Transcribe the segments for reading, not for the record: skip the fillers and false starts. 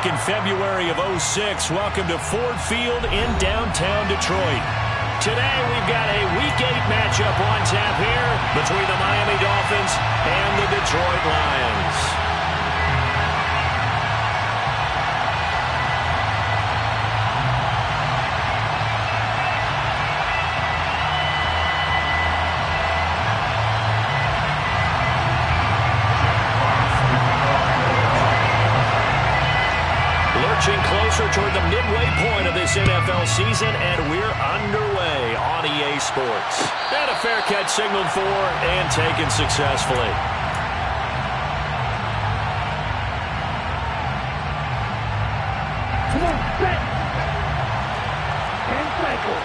back in February of '06. Welcome to Ford Field in downtown Detroit. Today we've got a Week 8 matchup on tap here between the Miami Dolphins and the Detroit Lions. Closer toward the midway point of this NFL season, and we're underway on EA Sports. And a fair catch signaled for and taken successfully. Come on, set. And cycle.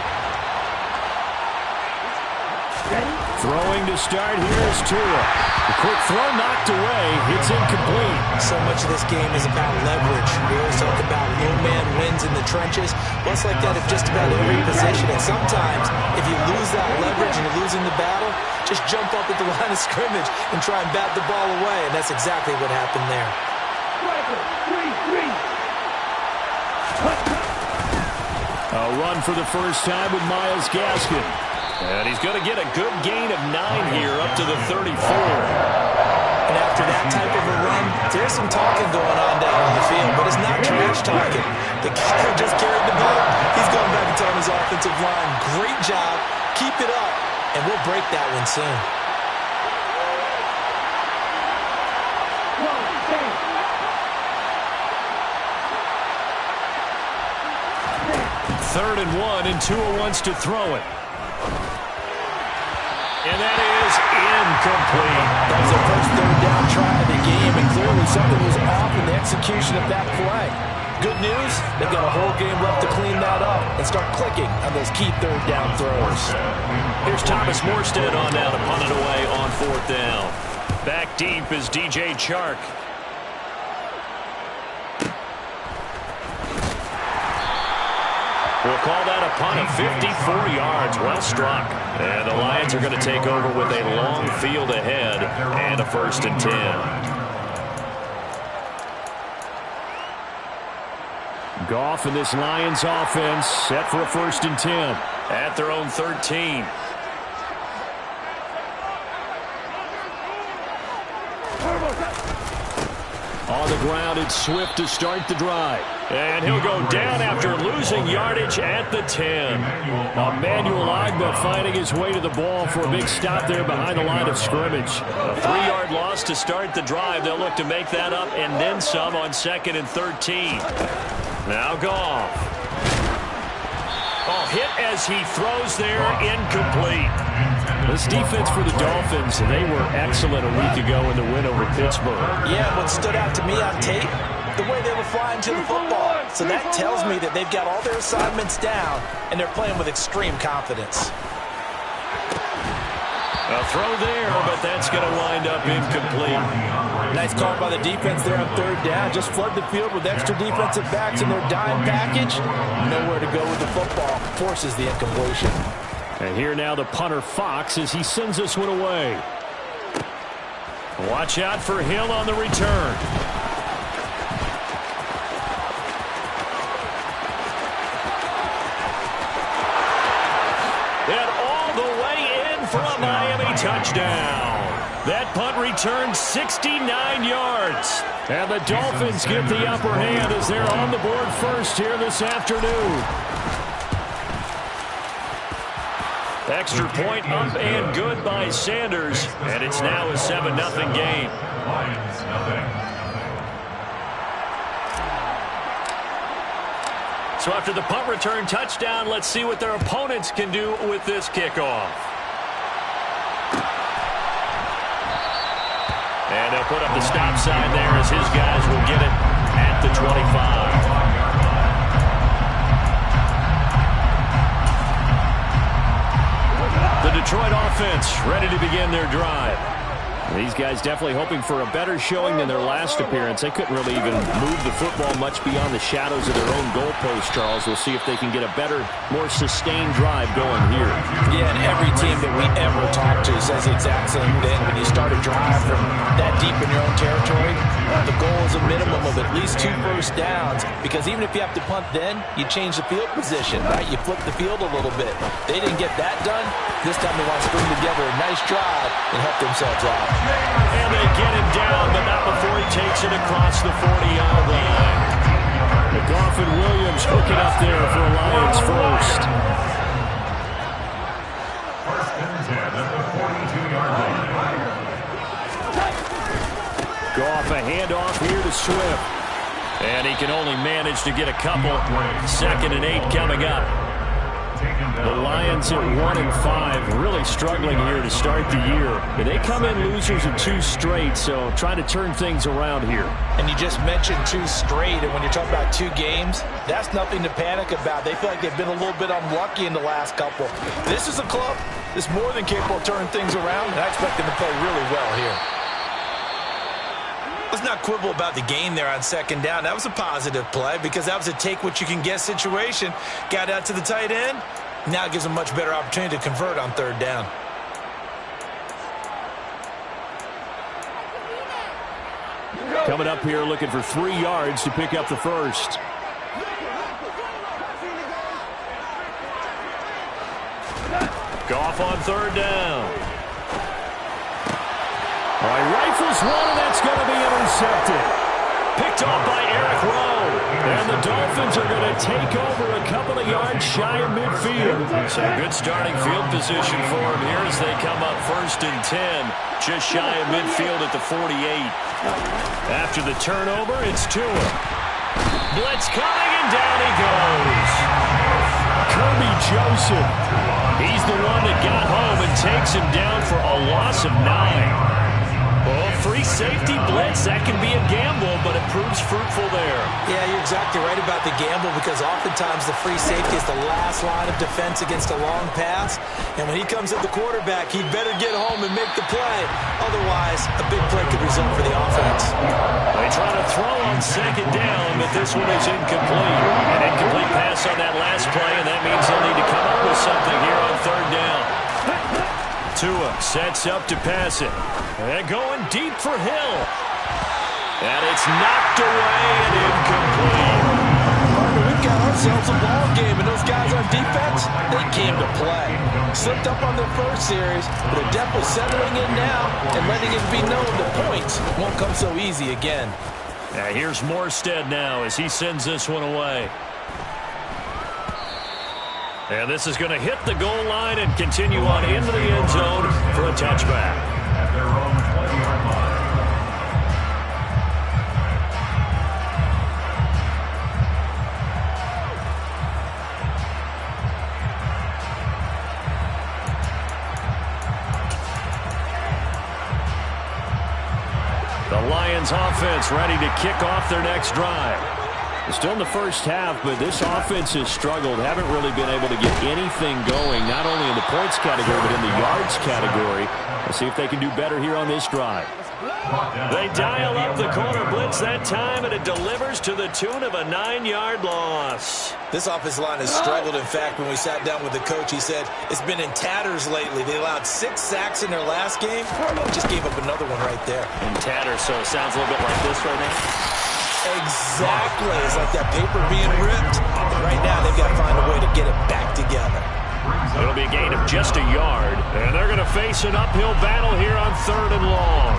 Ready? Throwing to start, here's Tua. The quick throw knocked away. It's incomplete. So much of this game is about leverage. We always talk about no man wins in the trenches. Well, it's like that at just about every position. And sometimes, if you lose that leverage and you're losing the battle, just jump up at the line of scrimmage and try and bat the ball away. And that's exactly what happened there. A run for the first time with Myles Gaskin. And he's going to get a good gain of 9 here, up to the 34. And after that type of a run, there's some talking going on down on the field, but it's not trash talking. The kicker just carried the ball. He's going back and telling his offensive line, great job, keep it up, and we'll break that one soon. Third and 1, and Tua wants to throw it. And that is incomplete. That was the first third down try of the game, and clearly something was off in the execution of that play. Good news, they've got a whole game left to clean that up and start clicking on those key third down throws. Here's Thomas Morstead on now to punt it away on 4th down. Back deep is DJ Chark. We'll call that a punt of 54 yards. Well struck. And the Lions are going to take over with a long field ahead and a 1st and 10. Goff and this Lions offense set for a 1st and 10 at their own 13. On the ground, it's Swift to start the drive. And he'll go down after losing yardage at the 10. Emmanuel Ogbah finding his way to the ball for a big stop there behind the line of scrimmage. A 3-yard loss to start the drive. They'll look to make that up and then some on 2nd and 13. Now Goff. Oh, hit as he throws there, incomplete. This defense for the Dolphins, they were excellent a week ago in the win over Pittsburgh. Yeah, what stood out to me on tape, the way they were flying to the football. So that tells me that they've got all their assignments down, and they're playing with extreme confidence. A throw there, but that's going to wind up incomplete. Nice call by the defense there on 3rd down. Just flood the field with extra defensive backs in their dime package. Nowhere to go with the football. Forces the incompletion. And here now the punter Fox as he sends this one away. Watch out for Hill on the return. And all the way in for a Miami touchdown. That punt returned 69 yards. And the Dolphins get the upper hand as they're on the board first here this afternoon. Extra point up and good by Sanders. And it's now a 7-0 game. So after the punt return touchdown, let's see what their opponents can do with this kickoff. And they'll put up the stop sign there as his guys will get it at the 25. The Detroit offense ready to begin their drive. These guys definitely hoping for a better showing than their last appearance. They couldn't really even move the football much beyond the shadows of their own goalpost, Charles. We'll see if they can get a better, more sustained drive going here. Yeah, and every team that we ever talk to says the exact same thing. When you start a drive from that deep in your own territory, the goal is a minimum of at least 2 first downs, because even if you have to punt then, you change the field position, right? You flip the field a little bit. They didn't get that done. This time they want to string together a nice drive and help themselves out. And they get him down, but not before he takes it across the 40-yard line. Goff and Williams hooking up there for a Lions first. Goff, a handoff here to Swift. And he can only manage to get a couple. 2nd and 8 coming up. The Lions at 1-5, really struggling here to start the year. They come in losers of 2 straight, so trying to turn things around here. And you just mentioned 2 straight, and when you're talking about 2 games, that's nothing to panic about. They feel like they've been a little bit unlucky in the last couple. This is a club that's more than capable of turning things around, and I expect them to play really well here. Let's not quibble about the gain there on 2nd down. That was a positive play because that was a take-what-you-can-get situation. Got out to the tight end. Now it gives them a much better opportunity to convert on 3rd down. Coming up here looking for 3 yards to pick up the first. Goff on 3rd down. All right, rifles one, and that's going to be intercepted. Picked off by Eric Rowe. And the Dolphins are going to take over a couple of yards shy of midfield. So good starting field position for them here as they come up 1st and 10. Just shy of midfield at the 48. After the turnover, it's Tua. Blitz coming, and down he goes. Kirby Joseph. He's the one that got home and takes him down for a loss of 9. Oh, free safety blitz. That can be a gamble, but it proves fruitful there. Yeah, you're exactly right about the gamble because oftentimes the free safety is the last line of defense against a long pass. And when he comes at the quarterback, he'd better get home and make the play. Otherwise, a big play could result for the offense. They try to throw on 2nd down, but this one is incomplete. An incomplete pass on that last play, and that means they'll need to come up with something here on 3rd down. Tua sets up to pass it. And going deep for Hill. And it's knocked away and incomplete. We've got ourselves a ball game, and those guys on defense, they came to play. Slipped up on their first series, but they're definitely settling in now and letting it be known the points won't come so easy again. Now here's Morstead now as he sends this one away. And this is going to hit the goal line and continue on into the end zone for a touchback. The Lions offense ready to kick off their next drive. Still in the first half, but this offense has struggled. Haven't really been able to get anything going, not only in the points category, but in the yards category. Let's see if they can do better here on this drive. They dial up the corner blitz that time, and it delivers to the tune of a 9-yard loss. This offensive line has struggled. In fact, when we sat down with the coach, he said it's been in tatters lately. They allowed 6 sacks in their last game. Just gave up another one right there. In tatters, so it sounds a little bit like this right now. Exactly. It's like that paper being ripped. And right now, they've got to find a way to get it back together. It'll be a gain of just a yard. And they're going to face an uphill battle here on 3rd and long.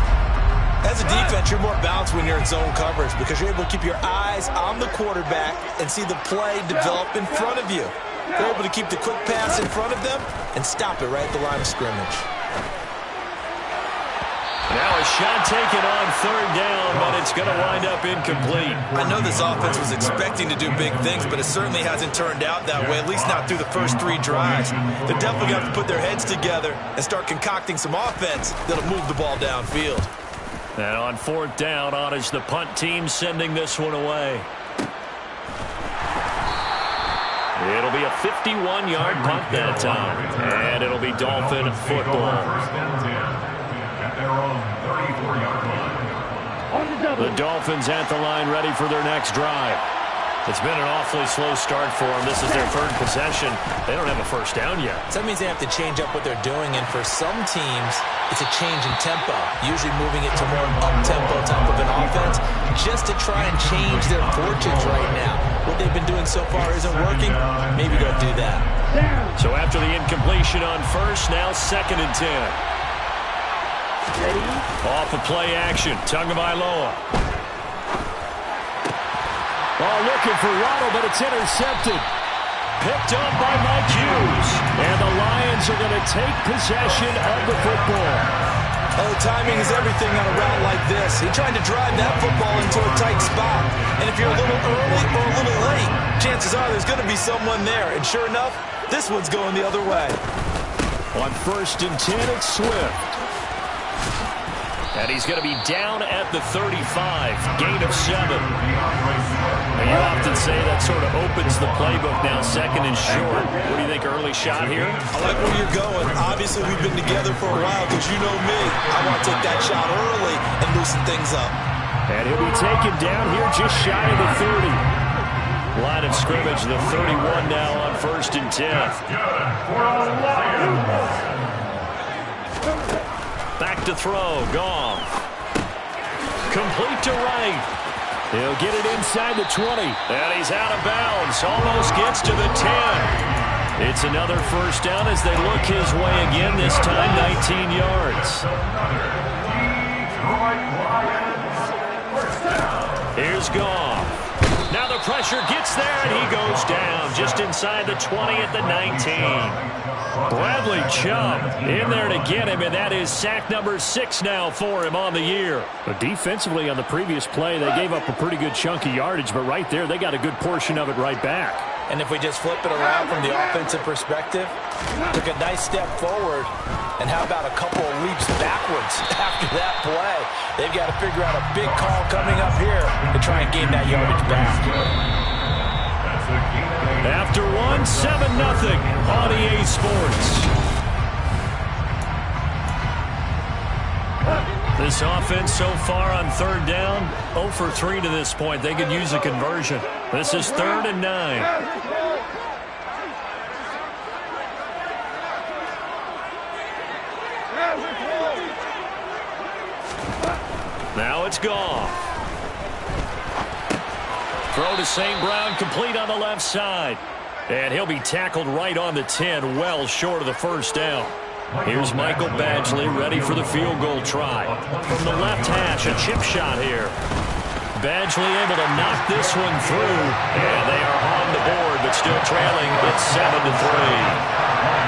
As a defense, you're more balanced when you're in zone coverage because you're able to keep your eyes on the quarterback and see the play develop in front of you. You're able to keep the quick pass in front of them and stop it right at the line of scrimmage. Now a shot taken on 3rd down, but it's going to wind up incomplete. I know this offense was expecting to do big things, but it certainly hasn't turned out that way, at least not through the first 3 drives. They're definitely going to have to put their heads together and start concocting some offense that'll move the ball downfield. And on 4th down, on is the punt team sending this one away. It'll be a 51-yard punt that time, and it'll be Dolphin football. their own 34-yard line. The Dolphins at the line ready for their next drive. It's been an awfully slow start for them. This is their third possession. They don't have a first down yet. So that means they have to change up what they're doing, and for some teams, it's a change in tempo, usually moving it to more up-tempo type of an offense, just to try and change their fortunes right now. What they've been doing so far isn't working. Maybe don't do that. So after the incompletion on first, now 2nd and 10. Off of play action, Tagovailoa. Oh, looking for Waddle, but it's intercepted. Picked up by Mike Hughes. And the Lions are going to take possession of the football. Oh, timing is everything on a route like this. You're trying to drive that football into a tight spot. And if you're a little early or a little late, chances are there's going to be someone there. And sure enough, this one's going the other way. On 1st and 10, it's Swift. And he's going to be down at the 35, gain of 7. And you often say that sort of opens the playbook now, 2nd and short. What do you think, early shot here? I like where you're going. Obviously, we've been together for a while because you know me. I want to take that shot early and loosen things up. And he'll be taken down here just shy of the 30. Line of scrimmage, the 31 now on 1st and 10. Back to throw, Goff. Complete to Wright. He'll get it inside the 20. And he's out of bounds. Almost gets to the 10. It's another first down as they look his way again, this time 19 yards. Here's Goff. Now the pressure gets there, and he goes down just inside the 20 at the 19. Bradley Chubb in there to get him, and that is sack number 6 now for him on the year. But defensively on the previous play, they gave up a pretty good chunk of yardage, but right there they got a good portion of it right back. And if we just flip it around from the offensive perspective, took a nice step forward, and how about a couple of leaps backwards after that play? They've got to figure out a big call coming up here to try and gain that yardage back. After 1, 7-0 on EA Sports. This offense so far on 3rd down, 0 for 3 to this point. They could use a conversion. This is 3rd and 9. Now it's Goff. Throw to St. Brown, complete on the left side. And he'll be tackled right on the 10, well short of the first down. Here's Michael Badgley ready for the field goal try. From the left hash, a chip shot here. Badgley able to knock this one through. And they are on the board, but still trailing. It's 7-3.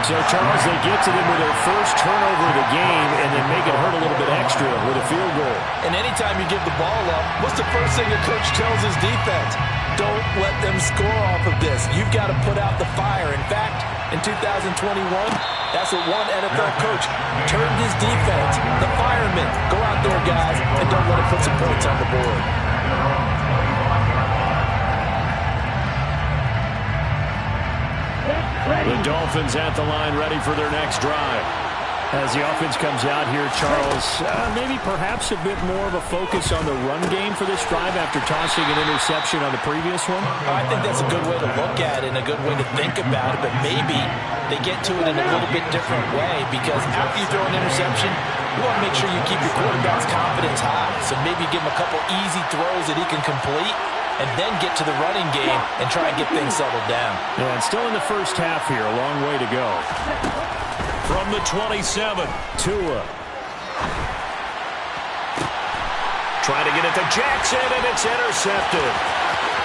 So, Charles, they get to them with their first turnover of the game and then make it hurt a little bit extra with a field goal. And anytime you give the ball up, what's the first thing a coach tells his defense? Don't let them score off of this. You've got to put out the fire. In fact, in 2021, that's what one NFL coach turned his defense. The firemen. Go out there, guys, and don't let it put some points on the board. The Dolphins at the line ready for their next drive. As the offense comes out here, Charles, maybe perhaps a bit more of a focus on the run game for this drive after tossing an interception on the previous one? I think that's a good way to look at it and a good way to think about it, but maybe they get to it in a little bit different way because after you throw an interception, you want to make sure you keep your quarterback's confidence high. So maybe give him a couple easy throws that he can complete and then get to the running game and try and get things settled down. Yeah, and still in the first half here, a long way to go. From the 27, Tua. Trying to get it to Jackson, and it's intercepted.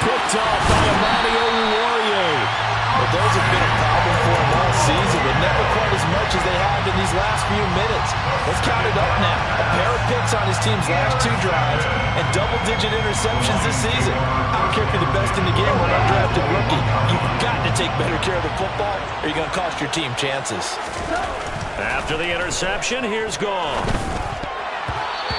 Picked off by Amani Oruwariye. But those have been a problem for them all season, but never quite as much as they have in these last few minutes. Let's count it up now. A pair of picks on his team's last 2 drives and double-digit interceptions this season. I don't care if you're the best in the game or an undrafted rookie. You've got to take better care of the football or you're going to cost your team chances. After the interception, here's Goff.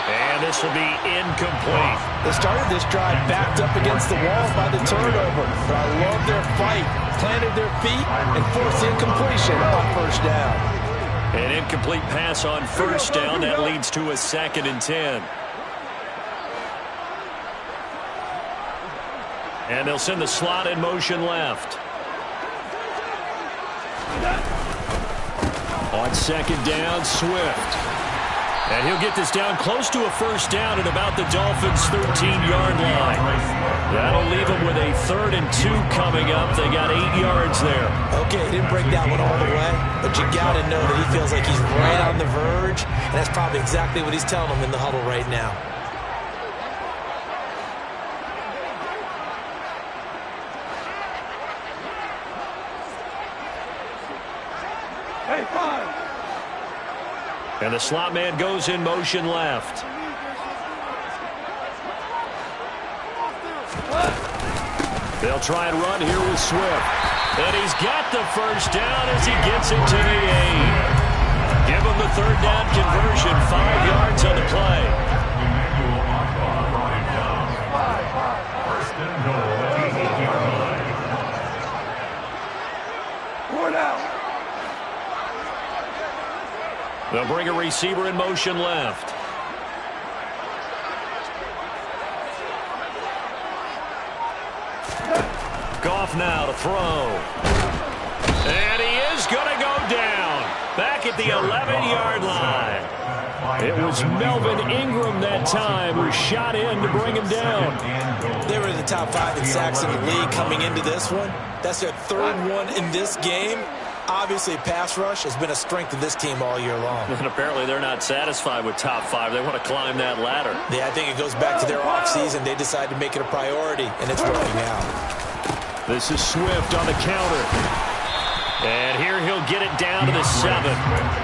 And this will be incomplete. They started this drive backed up against the wall by the turnover, but I love their fight. Planted their feet and forced incompletion on first down. An incomplete pass on first down. That leads to a 2nd and 10. And they'll send the slot in motion left. On 2nd down, Swift. And he'll get this down close to a first down at about the Dolphins' 13-yard line. That'll leave them with a 3rd and 2 coming up. They got 8 yards there. Okay, he didn't break that one all the way, but you got to know that he feels like he's right on the verge, and that's probably exactly what he's telling them in the huddle right now. Hey, 5. And the slot man goes in motion left. They'll try and run here with Swift. And he's got the first down as he gets it to the 8. Give him the 3rd down conversion. 5 yards on the play. First and goal at the 8-yard line. 4 down. They'll bring a receiver in motion left. Goff now to throw. And he is going to go down. Back at the 11-yard line. It was Melvin Ingram that time who shot in to bring him down. They were in the top 5 in sacks in the league coming into this one. That's their 3rd one in this game. Obviously, pass rush has been a strength of this team all year long. And apparently they're not satisfied with top 5. They want to climb that ladder. Yeah, I think it goes back to their offseason. They decided to make it a priority, and it's working out. This is Swift on the counter. And here he'll get it down to the 7.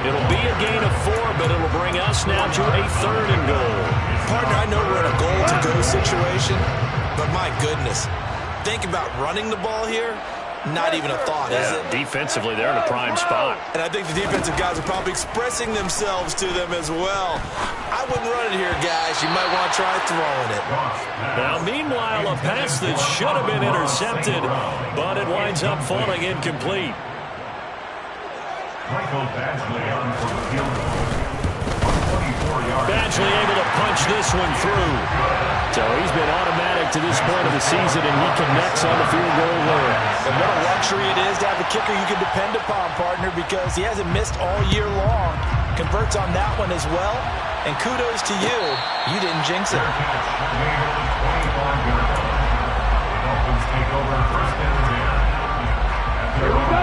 It'll be a gain of 4, but it'll bring us now to a 3rd and goal. Partner, I know we're in a goal-to-go situation, but my goodness, think about running the ball here. Not even a thought, is it? Defensively, they're in a prime spot. And I think the defensive guys are probably expressing themselves to them as well. I wouldn't run it here, guys. You might want to try throwing it. Now, meanwhile, a pass that should have been intercepted, but it winds up falling incomplete. Michael Badgley on for the field goal. 24-yard. Badgley able to punch this one through. So he's been automatic to this point of the season, and he connects on the field goal there. And what a luxury it is to have a kicker you can depend upon, partner, because he hasn't missed all year long. Converts on that one as well. And kudos to you. You didn't jinx it.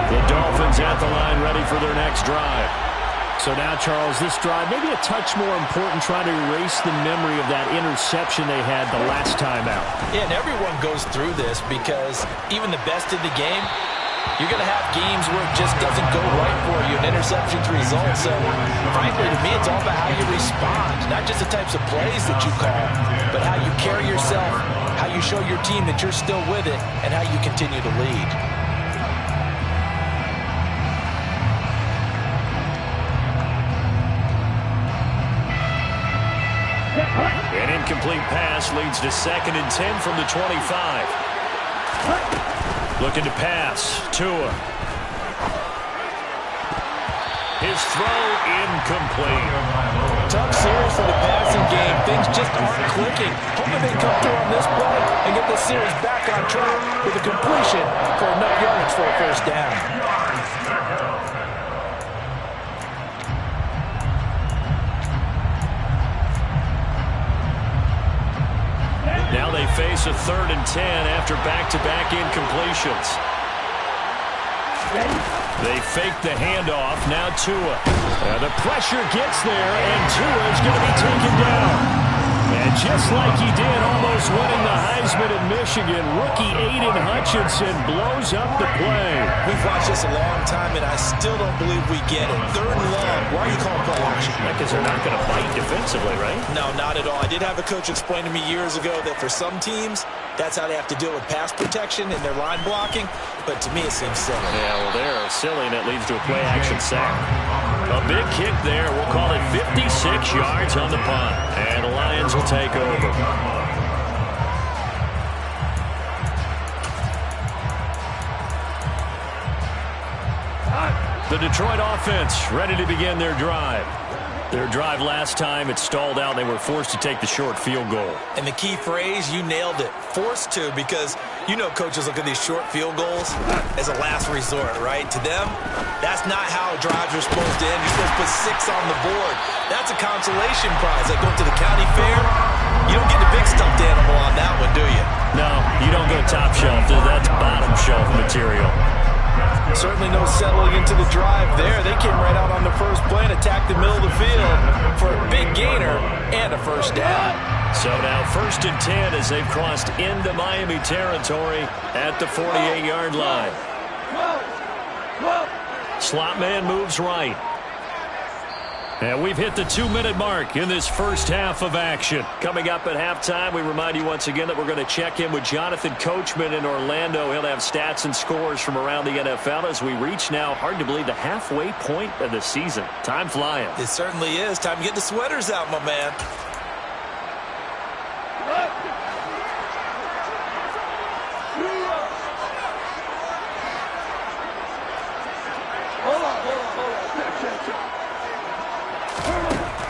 The Dolphins at the line ready for their next drive. So now, Charles, this drive maybe a touch more important, trying to erase the memory of that interception they had the last time out. Yeah, and everyone goes through this because even the best in the game, you're going to have games where it just doesn't go right for you, and interceptions result. So, frankly, to me, it's all about how you respond, not just the types of plays that you call, but how you carry yourself, how you show your team that you're still with it, and how you continue to lead. An incomplete pass leads to 2nd and 10 from the 25. Looking to pass. Tua. His throw incomplete. Tough series for the passing game. Things just aren't clicking. Hoping they come through on this play and get this series back on track with a completion for enough yards for a first down. Now they face a 3rd and 10 after back-to-back incompletions. They fake the handoff. Now Tua. The pressure gets there, and Tua is going to be taken down. And just like he did, almost winning the Heisman at Michigan, rookie Aiden Hutchinson blows up the play. We've watched this a long time, and I still don't believe we get it. 3rd and long. Why are you calling play action? Because they're not going to fight defensively, right? No, not at all. I did have a coach explain to me years ago that for some teams, that's how they have to deal with pass protection and their line blocking. But to me, it seems silly. Yeah, well, they're silly, and it leads to a play-action sack. A big kick there. We'll call it 56 yards on the punt. And the Lions will take over. The Detroit offense ready to begin their drive. Their drive last time, it stalled out. They were forced to take the short field goal. And the key phrase, you nailed it, forced to, because you know coaches look at these short field goals as a last resort, right? To them, that's not how drives are supposed to end. You're supposed to put 6 on the board. That's a consolation prize. Like going to the county fair, you don't get the big stuffed animal on that one, do you? No, you don't go top shelf. That's bottom shelf material. Certainly no settling into the drive there. They came right out on the first play and attacked the middle of the field for a big gainer and a first down. So now 1st and 10 as they've crossed into Miami territory at the 48-yard line. Slot man moves right. And we've hit the 2-minute mark in this first half of action. Coming up at halftime, we remind you once again that we're going to check in with Jonathan Coachman in Orlando. He'll have stats and scores from around the NFL as we reach now, hard to believe, the halfway point of the season. Time flying. It certainly is. Time to get the sweaters out, my man.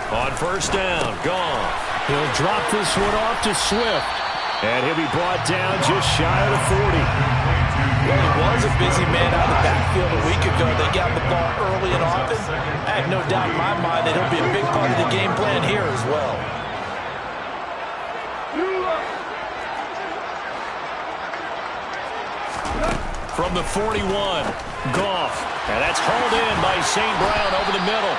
On first down, gone. He'll drop this one off to Swift. And he'll be brought down just shy of the 40. Well, he was a busy man out of the backfield a week ago. They got the ball early and often. I have no doubt in my mind that he'll be a big part of the game plan here as well. From the 41, Goff. And that's hauled in by St. Brown over the middle.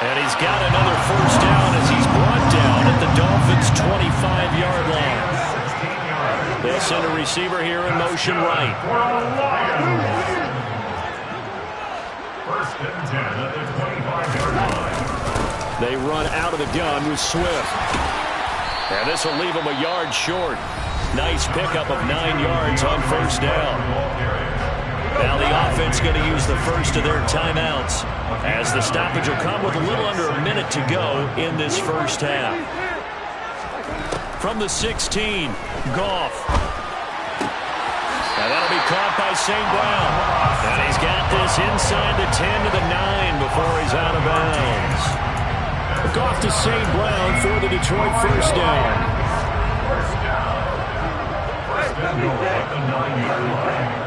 And he's got another first down as he's brought down at the Dolphins' 25-yard line. They'll send a receiver here in motion right. First and 10 at the 25-yard line. They run out of the gun with Swift. And this will leave him a yard short. Nice pickup of 9 yards on first down. Now the offense going to use the first of their timeouts as the stoppage will come with a little under a minute to go in this first half. From the 16, Goff. And that'll be caught by St. Brown. And he's got this inside the 10 to the 9 before he's out of bounds. Goff to St. Brown for the Detroit first down. First and goal at the 9-yard line.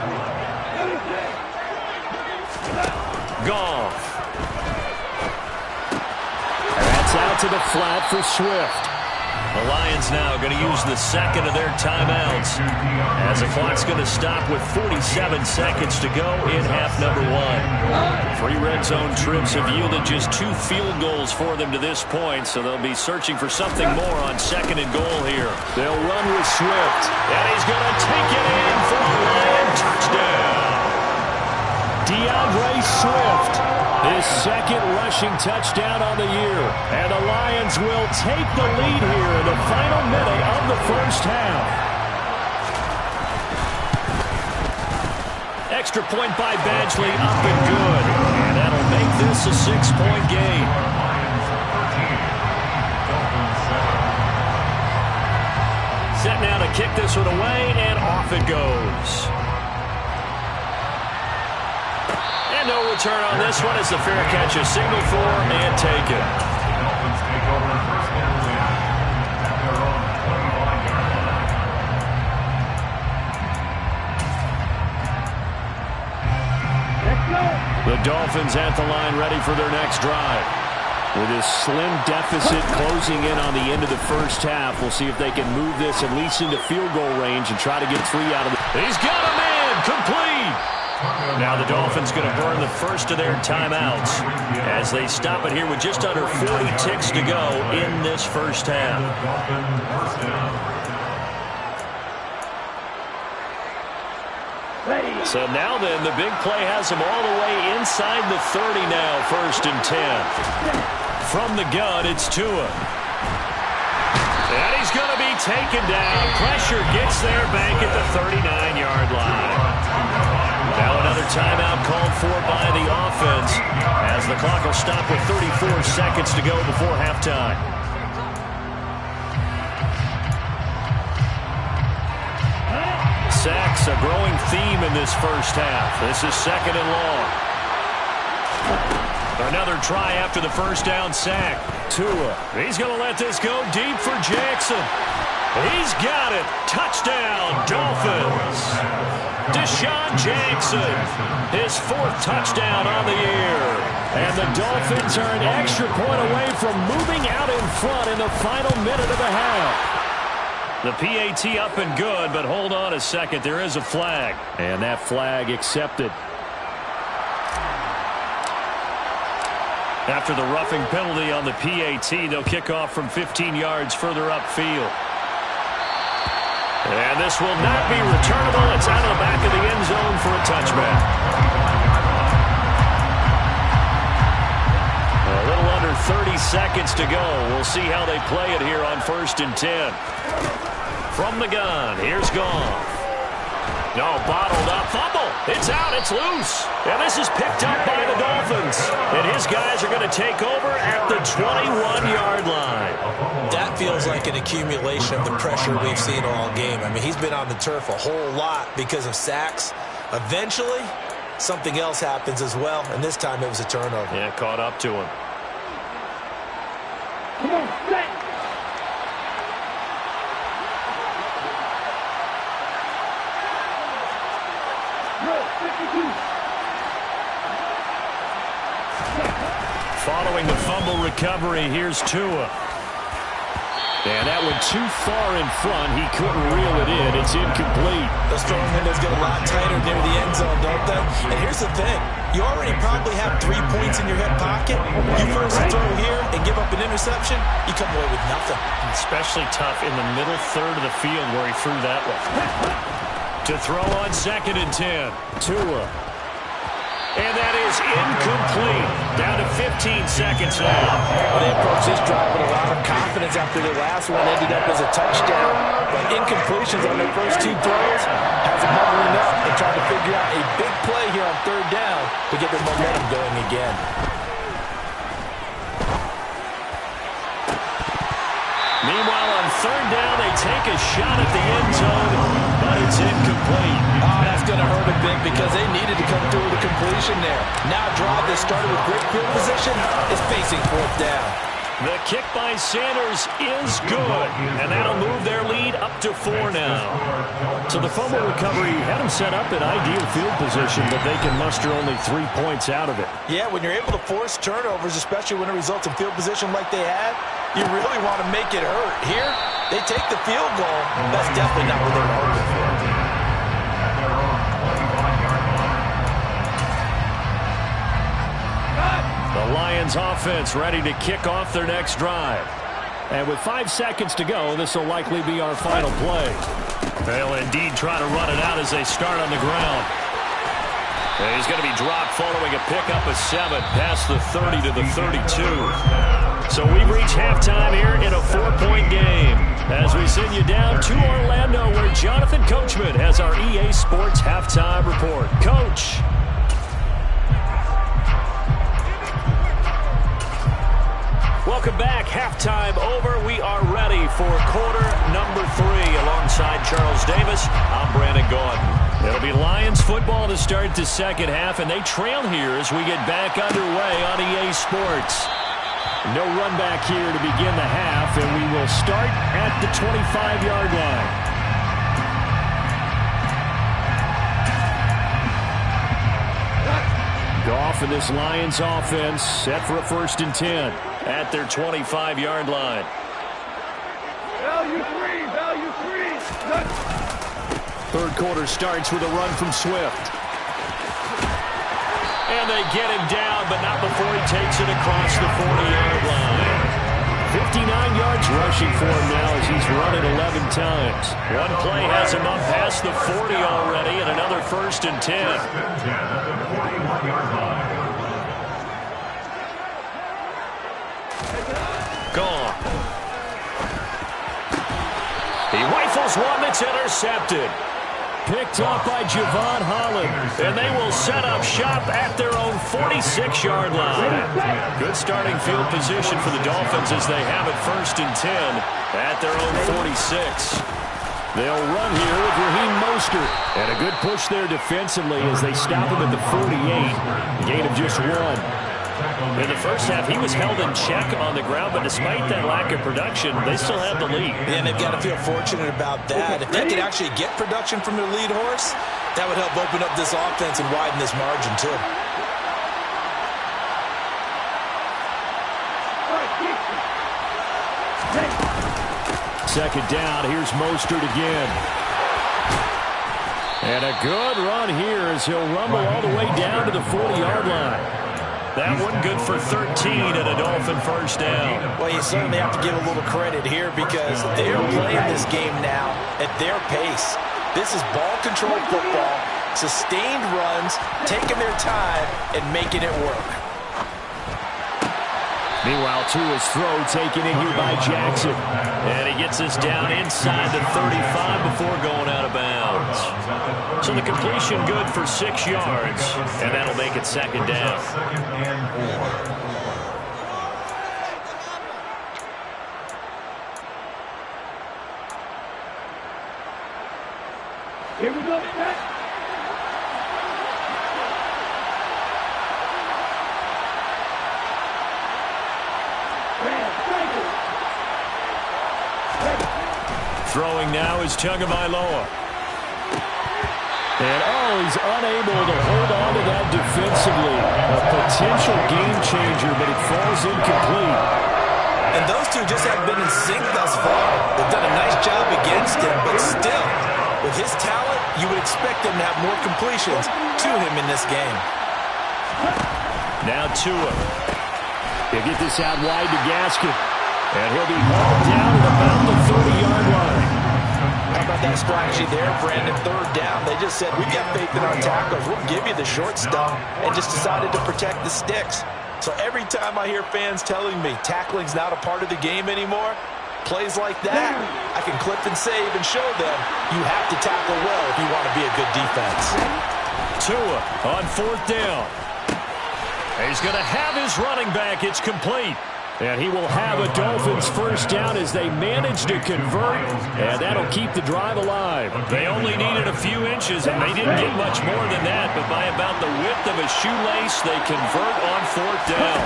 Goff. And that's out to the flat for Swift. The Lions now going to use the second of their timeouts as the clock's going to stop with 47 seconds to go in half number 1. 3 red zone trips have yielded just 2 field goals for them to this point, so they'll be searching for something more on second and goal here. They'll run with Swift, and he's going to take it in for a Lion touchdown. DeAndre Swift, his second rushing touchdown on the year. And the Lions will take the lead here in the final minute of the first half. Extra point by Badgley, up and good. And that'll make this a 6-point game. Set now to kick this one away, and off it goes. No return on this one as the fair catch is signaled for and taken. The Dolphins at the line ready for their next drive. With this slim deficit closing in on the end of the first half, we'll see if they can move this at least into field goal range and try to get 3 out of it. He's got a man, complete. Now the Dolphins going to burn the first of their timeouts as they stop it here with just under 40 ticks to go in this first half. So now then, the big play has them all the way inside the 30 now, 1st and 10. From the gun, it's Tua. And he's going to be taken down. Pressure gets there back at the 39-yard line. Now another timeout called for by the offense as the clock will stop with 34 seconds to go before halftime. Sacks a growing theme in this first half. This is 2nd and long. Another try after the first down sack. Tua. He's going to let this go deep for Jackson. He's got it. Touchdown, Dolphins. Deshaun Jackson, his 4th touchdown on the year. And the Dolphins are an extra point away from moving out in front in the final minute of the half. The PAT up and good, but hold on a second. There is a flag. And that flag accepted. After the roughing penalty on the PAT, they'll kick off from 15 yards further upfield. And this will not be returnable. It's out of the back of the end zone for a touchback. A little under 30 seconds to go. We'll see how they play it here on 1st and 10. From the gun, here's Goff. No, bottled up. Fumble. It's out. It's loose. And this is picked up by the Dolphins. And his guys are going to take over at the 21-yard line. That feels like an accumulation of the pressure we've seen all game. I mean, he's been on the turf a whole lot because of sacks. Eventually, something else happens as well, and this time it was a turnover. Yeah, caught up to him. Come on, set. Following the fumble recovery, here's Tua. And that went too far in front. He couldn't reel it in. It's incomplete. The strong windows get a lot tighter near the end zone, don't they? And here's the thing. You already probably have 3 points in your hip pocket. You force a throw here and give up an interception, you come away with nothing. Especially tough in the middle third of the field where he threw that one. To throw on 2nd and 10. Tua. And that is incomplete. Down to 15 seconds now. Well, they approached this drive with a lot of confidence after their last one ended up as a touchdown. But incompletions on their first 2 throws has them huddling up and trying to figure out a big play here on 3rd down to get their momentum going again. Meanwhile, on 3rd down, they take a shot at the end zone, but it's incomplete. Oh, that's going to hurt a bit because they needed to come through with a completion there. Now a drive that started with great field position is facing 4th down. The kick by Sanders is good, and that'll move their lead up to 4 now. So the fumble recovery had them set up in ideal field position, but they can muster only 3 points out of it. Yeah, when you're able to force turnovers, especially when it results in field position like they had, you really want to make it hurt. Here, they take the field goal. That's definitely not what they're hoping for. The Lions offense ready to kick off their next drive. And with 5 seconds to go, this will likely be our final play. They'll indeed try to run it out as they start on the ground. And he's going to be dropped following a pickup of 7 past the 30 to the 32. So we've reached halftime here in a 4-point game. As we send you down to Orlando, where Jonathan Coachman has our EA Sports halftime report. Coach. Welcome back. Halftime over. We are ready for quarter number 3. Alongside Charles Davis, I'm Brandon Gaudin. It'll be Lions football to start the second half, and they trail here as we get back underway on EA Sports. No run back here to begin the half, and we will start at the 25-yard line. Goff and this Lions offense set for a 1st and 10 at their 25-yard line. Value 3. 3rd quarter starts with a run from Swift. And they get him down, but not before he takes it across the 40-yard line. 59 yards rushing for him now as he's run it 11 times. One play has him up past the 40 already, and another 1st and 10. Gone. He rifles one that's intercepted. Picked up by Javon Holland. And they will set up shop at their own 46-yard line. Good starting field position for the Dolphins as they have it 1st and 10 at their own 46. They'll run here with Raheem Mostert. And a good push there defensively as they stop him at the 48. A gain of just 1. In the first half, he was held in check on the ground, but despite that lack of production, they still have the lead. Yeah, and they've got to feel fortunate about that. If they could actually get production from their lead horse, that would help open up this offense and widen this margin, too. Second down, here's Mostert again. And a good run here as he'll rumble all the way down to the 40-yard line. That one good for 13 and a Dolphin first down. Well, you certainly have to give a little credit here because they're playing this game now at their pace. This is ball-controlled football, sustained runs, taking their time, and making it work. Meanwhile, Tua's throw taken in here by Jackson. And he gets us down inside the 35 before going out of bounds. So the completion good for 6 yards, and that'll make it second down. Here we go, set. Throwing now is Tagovailoa. And, he's unable to hold on to that defensively. A potential game changer, but it falls incomplete. And those two just have been in sync thus far. They've done a nice job against him, but still, with his talent, you would expect him to have more completions to him in this game. Now Tua. He'll get this out wide to Gaskin. And he'll be hauled down at about the 30-yard line. How about that strategy there, Brandon? Third down. They just said, we've got faith in our tackles. We'll give you the short stuff, and just decided to protect the sticks. So every time I hear fans telling me tackling's not a part of the game anymore, plays like that, I can clip and save and show them you have to tackle well if you want to be a good defense. Tua on fourth down. He's going to have his running back. It's complete. And he will have a Dolphins first down as they manage to convert, and that'll keep the drive alive. They only needed a few inches, and they didn't get much more than that, but by about the width of a shoelace, they convert on fourth down.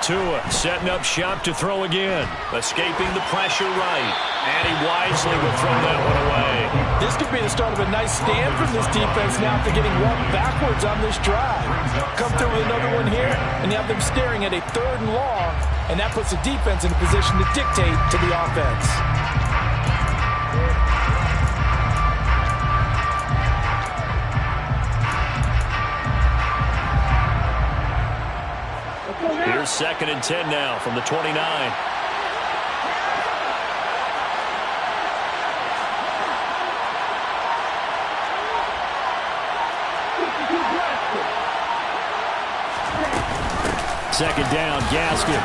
Tua setting up shop to throw again, escaping the pressure right, and he wisely will throw that one away. This could be the start of a nice stand from this defense now after getting walked backwards on this drive. Come through with another one here, and you have them staring at a 3rd and long, and that puts the defense in a position to dictate to the offense. Here's 2nd and 10 now from the 29. Second down, Gaskin.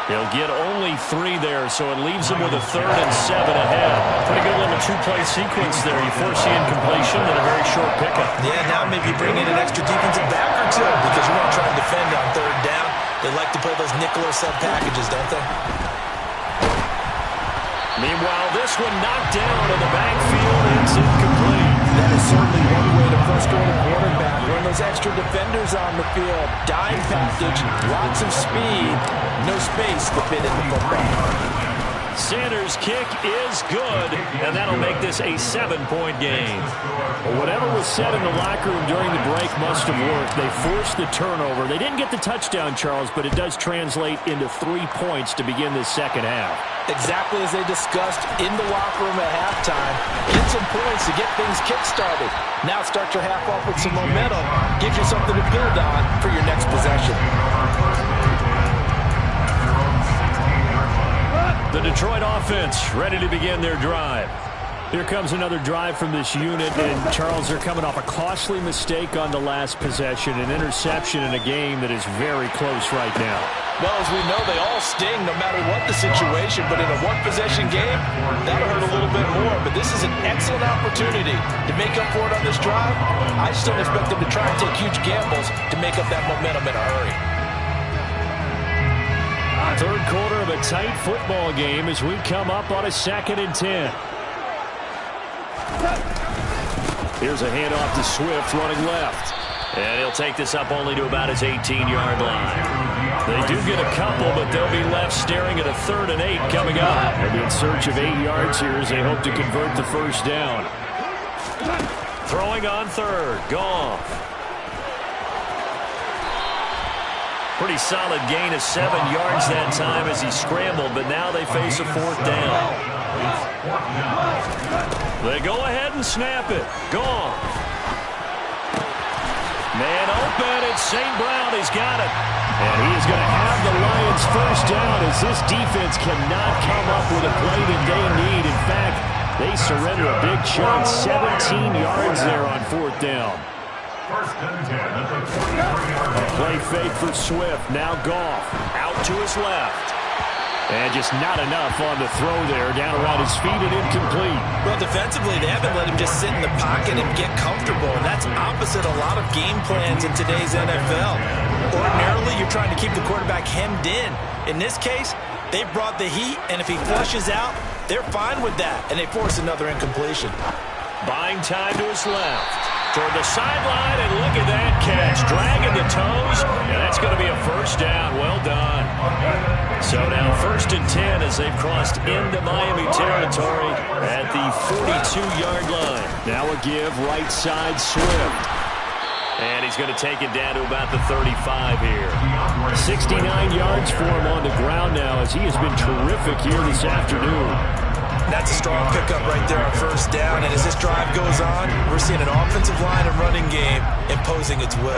He'll get only 3 there, so it leaves him with a 3rd and 7 ahead. Pretty good little 2-play sequence there. You foresee incompletion and a very short pickup. Yeah, now maybe bring in an extra defensive back or two because you want to try and defend on 3rd down. They like to play those nickel or sub packages, don't they? Meanwhile, this one knocked down in the backfield. It's incomplete. That is certainly one way to frustrate a quarterback. Run those extra defenders on the field. Dime package, lots of speed, no space to fit in the football. Sanders' kick is good, and that'll make this a 7-point game. Well, whatever was said in the locker room during the break must have worked. They forced the turnover. They didn't get the touchdown, Charles, but it does translate into 3 points to begin this second half. Exactly as they discussed in the locker room at halftime. Get some points to get things kick-started. Now start your half off with some momentum. Gives you something to build on for your next possession. The Detroit offense ready to begin their drive. Here comes another drive from this unit, and Charles, they're coming off a costly mistake on the last possession, an interception in a game that is very close right now. Well, as we know, they all sting no matter what the situation, but in a one-possession game, that'll hurt a little bit more. But this is an excellent opportunity to make up for it on this drive. I just don't expect them to try and take huge gambles to make up that momentum in a hurry. Third quarter of a tight football game as we come up on a 2nd and 10. Here's a handoff to Swift running left. And he'll take this up only to about his 18-yard line. They do get a couple, but they'll be left staring at a 3rd and 8 coming up. They'll be in search of 8 yards here as they hope to convert the first down. Throwing on 3rd. Goff. Pretty solid gain of 7 yards that time as he scrambled, but now they face a 4th down. They go ahead and snap it. Goff. Man open, it's St. Brown. He's got it. And he is going to have the Lions first down as this defense cannot come up with a play that they need. In fact, they surrender a big chunk, 17 yards there on 4th down. A play fake for Swift. Now Goff out to his left. And just not enough on the throw there. Down around his feet and incomplete. Well, defensively, they haven't let him just sit in the pocket and get comfortable. And that's opposite a lot of game plans in today's NFL. Ordinarily, you're trying to keep the quarterback hemmed in. In this case, they brought the heat, and if he flushes out, they're fine with that. And they force another incompletion. Buying time to his left. Toward the sideline, and look at that catch. Dragging the toes, and that's going to be a first down. Well done. So now 1st and 10 as they've crossed into Miami territory at the 42-yard line. Now a give right side Swift. And he's going to take it down to about the 35 here. 69 yards for him on the ground now as he has been terrific here this afternoon. That's a strong pickup right there on 1st down. And as this drive goes on, we're seeing an offensive line and running game imposing its will.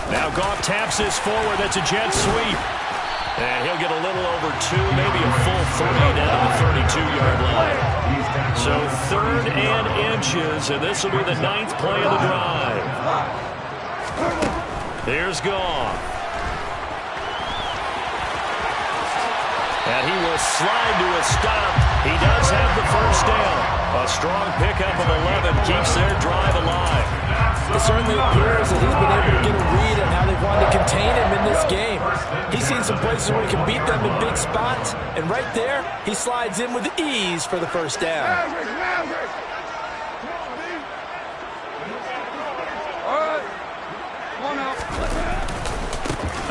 Now Goff taps this forward. That's a jet sweep. And he'll get a little over 2, maybe a full 3 down to the 32-yard line. So 3rd and inches, and this will be the 9th play of the drive. Here's Goff. And he will slide to a stop. He does have the first down. A strong pickup of 11 keeps their drive alive. It certainly appears that he's been able to get a read on how they wanted to contain him in this game. He's seen some places where he can beat them in big spots, and right there, he slides in with ease for the first down.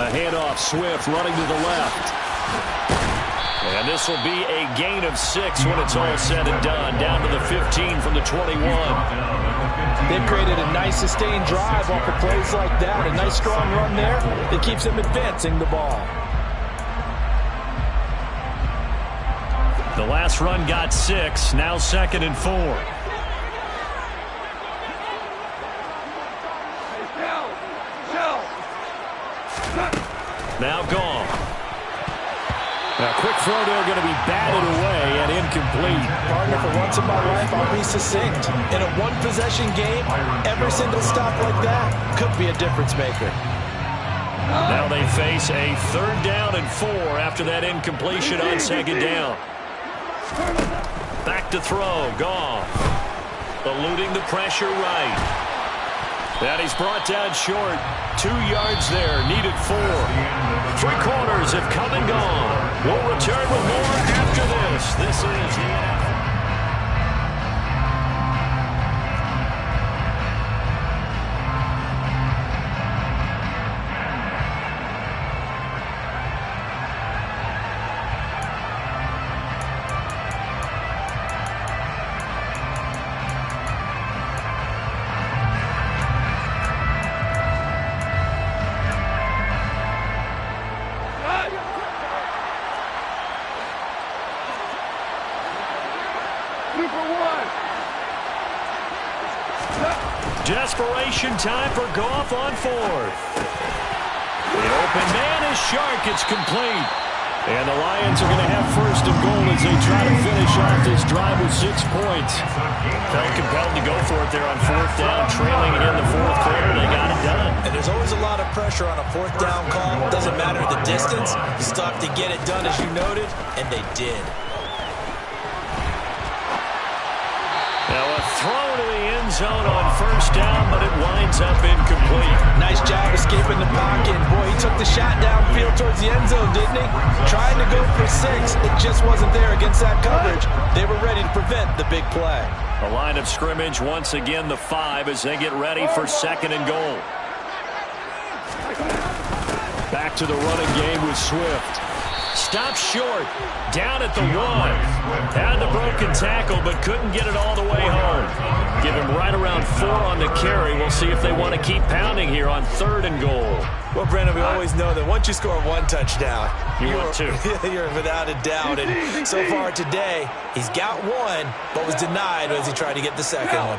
A handoff, Swift running to the left. And this will be a gain of 6 when it's all said and done. Down to the 15 from the 21. They've created a nice sustained drive off of plays like that. A nice strong run there that keeps them advancing the ball. The last run got 6. Now 2nd and 4. Now Goff. A quick throw there going to be batted away and incomplete. Partner, for once in my life, I'll be succinct. In a one-possession game, every single stop like that could be a difference maker. Now they face a 3rd down and 4 after that incompletion on 2nd down. Back to throw. Goff. Eluding the pressure right. And he's brought down short. 2 yards there. Needed 4. 3 quarters have come and gone. We'll return with more after this. This is the NFL. Desperation time for Goff on 4th. The open man is Shark. It's complete. And the Lions are going to have 1st and goal as they try to finish off this drive with 6 points. Felt compelled to go for it there on 4th down, trailing it in the 4th quarter. They got it done. And there's always a lot of pressure on a 4th down call. Doesn't matter the distance. You still have to get it done, as you noted, and they did. Now a throw to the end zone on first down, but it winds up incomplete. Nice job escaping the pocket. Boy, he took the shot downfield towards the end zone, didn't he? Trying to go for 6. It just wasn't there against that coverage. They were ready to prevent the big play. The line of scrimmage once again the 5 as they get ready for 2nd and goal. Back to the running game with Swift. Stopped short, down at the 1. Had the broken tackle, but couldn't get it all the way home. Give him right around 4 on the carry. We'll see if they want to keep pounding here on 3rd and goal. Well, Brandon, we always know that once you score 1 touchdown, you're 2. You're without a doubt. And so far today, he's got 1, but was denied as he tried to get the 2nd one.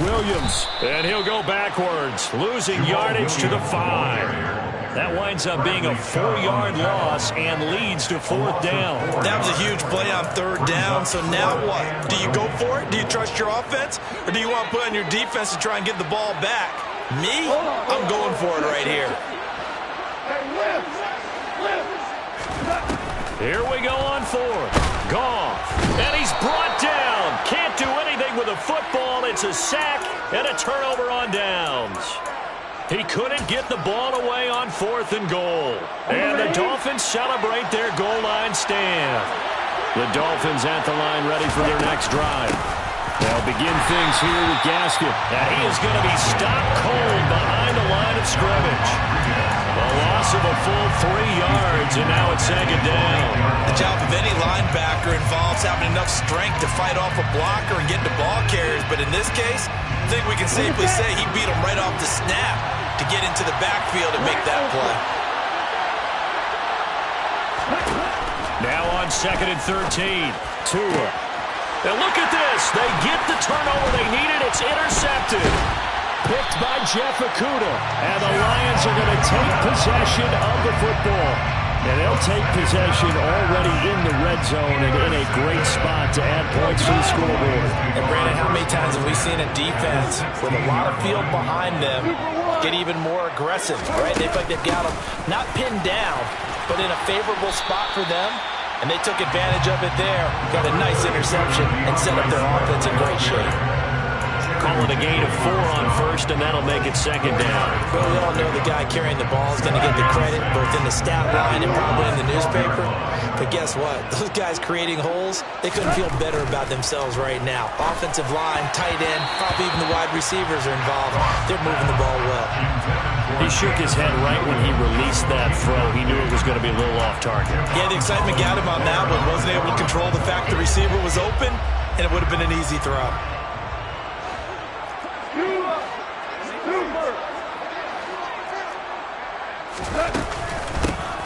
Williams, and he'll go backwards, losing yardage to the 5. That winds up being a 4-yard loss and leads to 4th down. That was a huge play on 3rd down, so now what? Do you go for it? Do you trust your offense? Or do you want to put on your defense to try and get the ball back? Me? I'm going for it right here. Here we go on 4th. Goff, and he's brought down. Can't do anything with a football. It's a sack and a turnover on downs. He couldn't get the ball away on 4th and goal. And the Dolphins celebrate their goal line stand. The Dolphins at the line ready for their next drive. They'll begin things here with Gaskin. And he is going to be stopped cold behind the line of scrimmage. A loss of a full 3 yards, and now it's 2nd down. The job of any linebacker involves having enough strength to fight off a blocker and get the ball carriers. But in this case, I think we can safely say he beat him right off the snap to get into the backfield and make that play. Now on 2nd and 13. Tua. And look at this. They get the turnover they needed. It's intercepted. Picked by Jeff Okudah. And the Lions are going to take possession of the football. And they'll take possession already in the red zone and in a great spot to add points to the scoreboard. And Brandon, how many times have we seen a defense with a lot of field behind them get even more aggressive, right? They feel like they've got them not pinned down, but in a favorable spot for them. And they took advantage of it there. Got a nice interception and set up their offense in great shape. Call it a gain of 4 on 1st, and that'll make it 2nd down. Well, we all know the guy carrying the ball is going to get the credit, both in the stat line and probably in the newspaper. But guess what? Those guys creating holes, they couldn't feel better about themselves right now. Offensive line, tight end, probably even the wide receivers are involved. They're moving the ball well. He shook his head right when he released that throw. He knew it was going to be a little off target. Yeah, the excitement got him on that one. Wasn't able to control the fact the receiver was open, and it would have been an easy throw.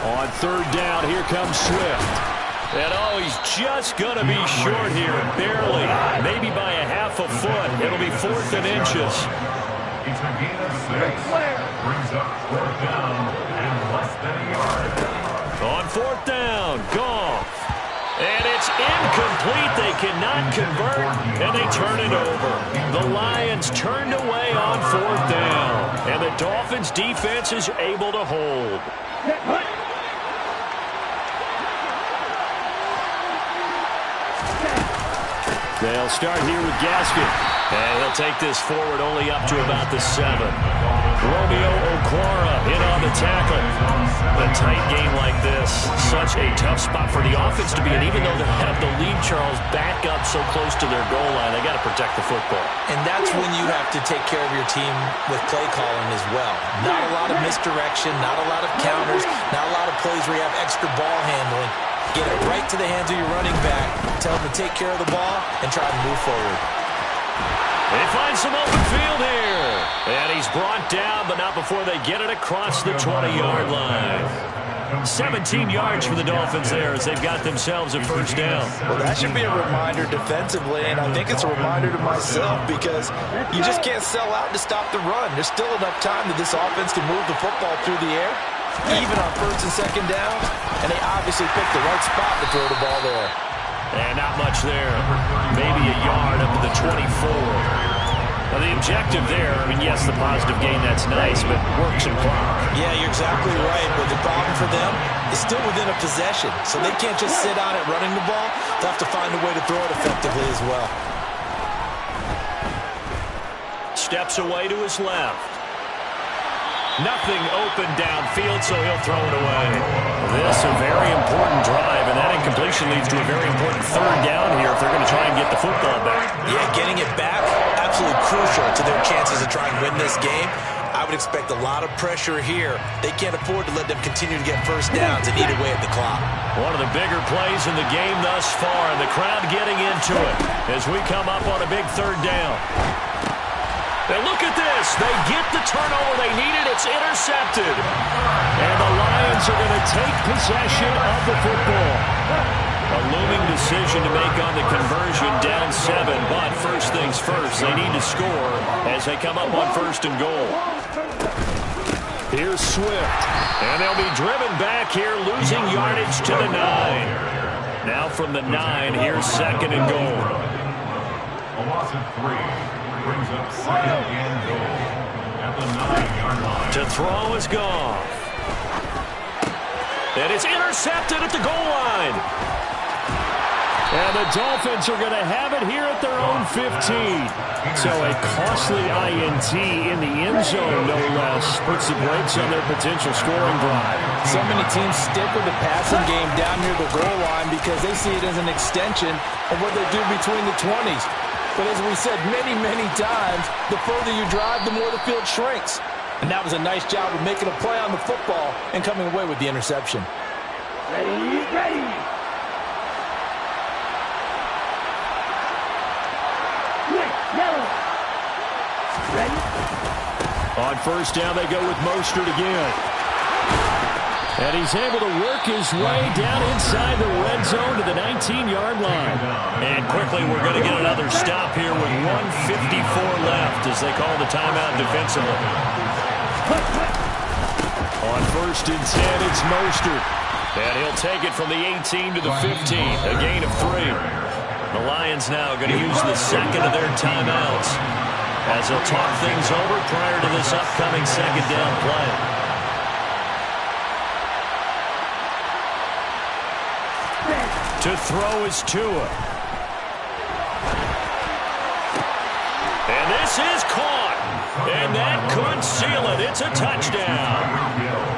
On 3rd down, here comes Swift. And he's just going to be short here, barely. Maybe by a half a foot. It'll be 4th and inches. It's a gain of 6. Brings up 4th down and less than a yard. On 4th down, Goff. And it's incomplete. They cannot convert, and they turn it over. The Lions turned away on 4th down, and the Dolphins' defense is able to hold. They'll start here with Gaskin. And he'll take this forward only up to about the 7. Romeo Okwara in on the tackle. A tight game like this, such a tough spot for the offense to be in. Even though they have the lead, Charles, back up so close to their goal line, they got to protect the football. And that's when you have to take care of your team with play calling as well. Not a lot of misdirection, not a lot of counters, not a lot of plays where you have extra ball handling. Get it right to the hands of your running back. Tell him to take care of the ball and try to move forward. They find some open field here. And he's brought down, but not before they get it across the 20-yard line. 17 yards for the Dolphins there as they've got themselves a 1st down. Well, that should be a reminder defensively, and I think it's a reminder to myself because you just can't sell out to stop the run. There's still enough time that this offense can move the football through the air, even on 1st and 2nd down, and they obviously picked the right spot to throw the ball there. And not much there. Maybe a yard up to the 24. Well, the objective there, I mean, yes, the positive gain, that's nice, but works and clock. Yeah, you're exactly right, but the problem for them is still within a possession, so they can't just sit on it running the ball. They'll have to find a way to throw it effectively as well. Steps away to his left. Nothing open downfield, so he'll throw it away. This a very important drive, and that incompletion leads to a very important third down here if they're going to try and get the football back. Yeah, getting it back, absolutely crucial to their chances to try and win this game. I would expect a lot of pressure here. They can't afford to let them continue to get first downs and eat away at the clock. One of the bigger plays in the game thus far, and the crowd getting into it as we come up on a big third down. And look at this. They get the turnover they needed. It's intercepted. And the Lions are going to take possession of the football. A looming decision to make on the conversion, down 7. But first things first, they need to score as they come up on first and goal. Here's Swift. And they'll be driven back here, losing yardage to the 9. Now from the 9, here's second and goal. A loss of 3. Brings up second and goal at the 9-yard line. To throw is Goff. And it's intercepted at the goal line. And the Dolphins are going to have it here at their own 15. So a costly INT in the end zone, no less, puts the brakes on their potential scoring drive. So many teams stick with the passing game down near the goal line because they see it as an extension of what they do between the 20s. But as we said many, many times, the further you drive, the more the field shrinks. And that was a nice job of making a play on the football and coming away with the interception. Ready, ready. Yellow. Ready. On first down, they go with Mostert again. And he's able to work his way down inside the red zone to the 19-yard line. And quickly, we're going to get another stop here with 1:54 left as they call the timeout defensively. On first and 10, it's Mostert. And he'll take it from the 18 to the 15, a gain of 3. The Lions now going to use the second of their timeouts as they'll talk things over prior to this upcoming second down play. To throw is Tua. And this is caught. And that could seal it. It's a touchdown.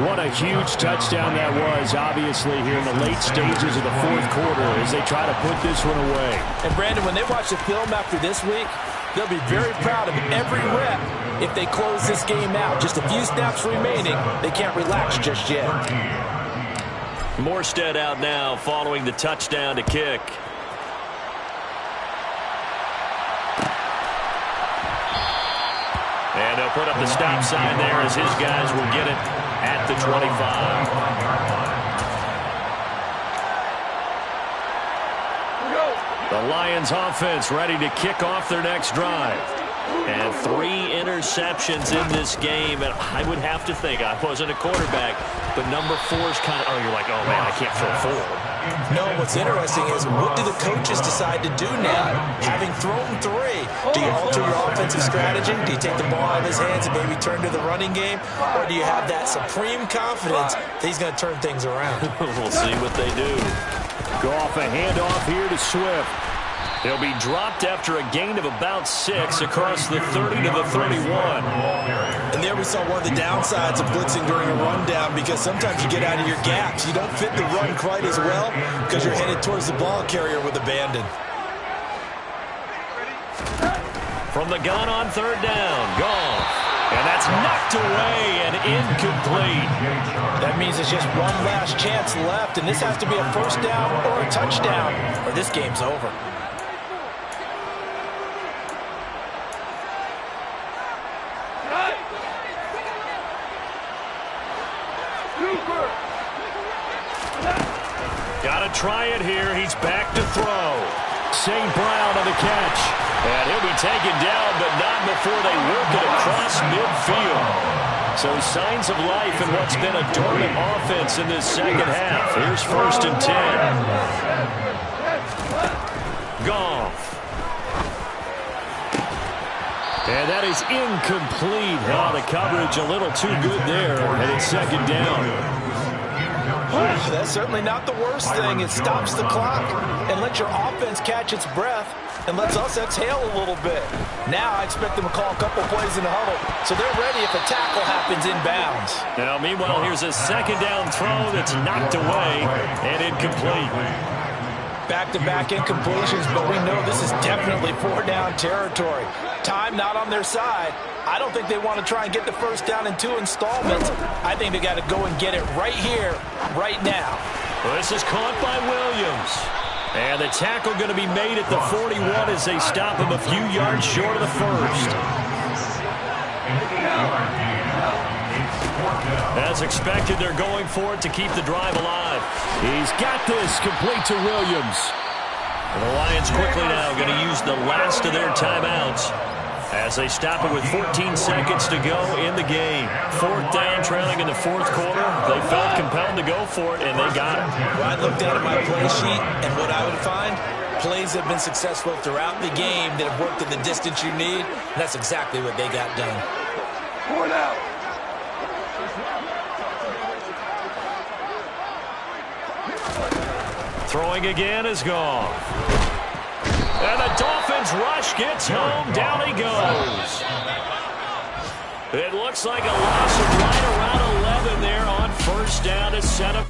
What a huge touchdown that was, obviously, here in the late stages of the fourth quarter as they try to put this one away. And, Brandon, when they watch the film after this week, they'll be very proud of every rep if they close this game out. Just a few snaps remaining. They can't relax just yet. Morstead out now following the touchdown to kick. And they'll put up the stop sign there as his guys will get it at the 25. The Lions offense ready to kick off their next drive. And 3 interceptions in this game. And I would have to think, I wasn't a quarterback, but number 4 is kind of, you're like, oh, man, I can't throw 4. No, what's interesting is what do the coaches decide to do now? Having thrown 3, do you alter your offensive strategy? Do you take the ball out of his hands and maybe turn to the running game? Or do you have that supreme confidence that he's going to turn things around? We'll see what they do. Go off a handoff here to Swift. He'll be dropped after a gain of about 6 across the 30 to the 31. And there we saw one of the downsides of blitzing during a rundown because sometimes you get out of your gaps. You don't fit the run quite as well because you're headed towards the ball carrier with abandon. From the gun on third down, Goff. And that's knocked away and incomplete. That means it's just one last chance left, and this has to be a first down or a touchdown, or this game's over. Got to try it here. He's back to throw. St. Brown on the catch. And he'll be taken down, but not before they work it across midfield. So signs of life in what's been a dormant offense in this second half. Here's first and 10. Goff. And that is incomplete. Oh, the coverage a little too good there, and it's second down. That's certainly not the worst thing. It stops the clock and lets your offense catch its breath and lets us exhale a little bit. Now I expect them to call a couple plays in the huddle, so they're ready if a tackle happens inbounds. Now, meanwhile, here's a second down throw that's knocked away and incomplete. Back-to-back incompletions, but we know this is definitely four-down territory. Time not on their side. I don't think they want to try and get the first down in 2 installments. I think they got to go and get it right here, right now. Well, this is caught by Williams. And the tackle going to be made at the 41 as they stop him a few yards short of the first. As expected, they're going for it to keep the drive alive. He's got this complete to Williams. And the Lions quickly now going to use the last of their timeouts as they stop it with 14 seconds to go in the game. Fourth down, trailing in the fourth quarter. They felt compelled to go for it, and they got it. Well, I looked at my play sheet, and what I would find, plays have been successful throughout the game that have worked at the distance you need, and that's exactly what they got done. Four down. Throwing again is gone. And the Dolphins rush gets home. Down he goes. It looks like a loss of right around 11 there on first down to set up.